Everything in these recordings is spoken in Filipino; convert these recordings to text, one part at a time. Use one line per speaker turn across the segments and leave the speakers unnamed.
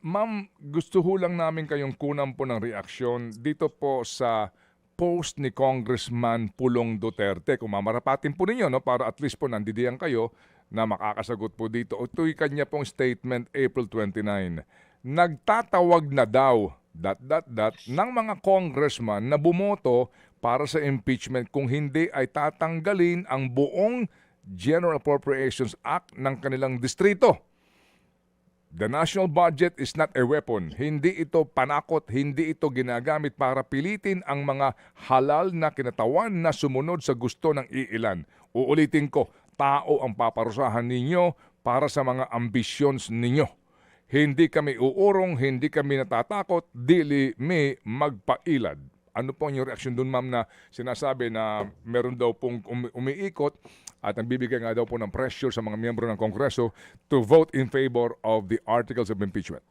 Ma'am, gusto ho lang namin kayong kunan po ng reaksyon dito po sa post ni Congressman Pulong Duterte. Kung mamarapatin po ninyo, no, para at least po nandidiyan kayo na makakasagot po dito. Ito'y kanya pong statement April 29. Nagtatawag na daw, ng mga congressman na bumoto para sa impeachment kung hindi ay tatanggalin ang buong General Appropriations Act ng kanilang distrito. The national budget is not a weapon. Hindi ito panakot, hindi ito ginagamit para pilitin ang mga halal na kinatawan na sumunod sa gusto ng iilan. Uulitin ko, tao ang paparusahan ninyo para sa mga ambitions ninyo. Hindi kami uurong, hindi kami natatakot, dili may magpailad. Ano po ang yung reaksyon dun, ma'am, na sinasabi na meron daw pong umiikot at nagbibigay nga daw po ng pressure sa mga miyembro ng Kongreso to vote in favor of the articles of impeachment?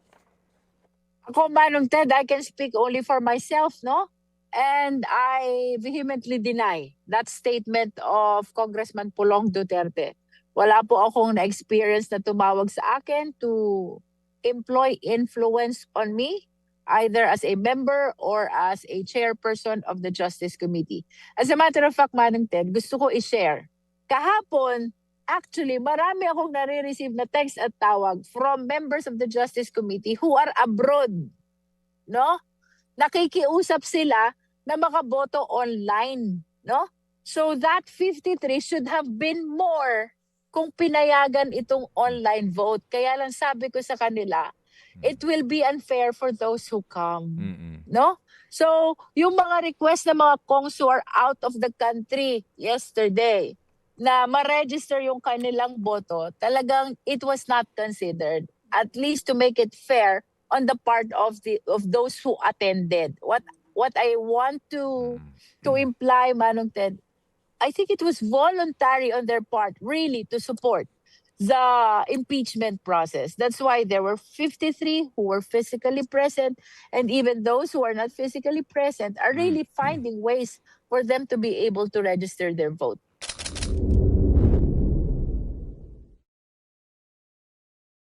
Ako, Manong Ted, I can speak only for myself, no? And I vehemently deny that statement of Congressman Pulong Duterte. Wala po akong na-experience na tumawag sa akin to employ influence on me, either as a member or as a chairperson of the Justice Committee. As a matter of fact, Manong Ted, gusto ko i-share. Kahapon, actually, marami akong nare-receive na text at tawag from members of the Justice Committee who are abroad. No? Nakikiusap sila na makaboto online. No? So that 53 should have been more kung pinayagan itong online vote. Kaya lang sabi ko sa kanila, it will be unfair for those who come. No? So, yung mga request ng mga kongs who are out of the country yesterday, na ma-register yung kanilang boto, talagang it was not considered, at least to make it fair on the part of those who attended. What I want to imply, Manong Ted, I think it was voluntary on their part, really, to support the impeachment process. That's why there were 53 who were physically present, and even those who are not physically present are really finding ways for them to be able to register their vote.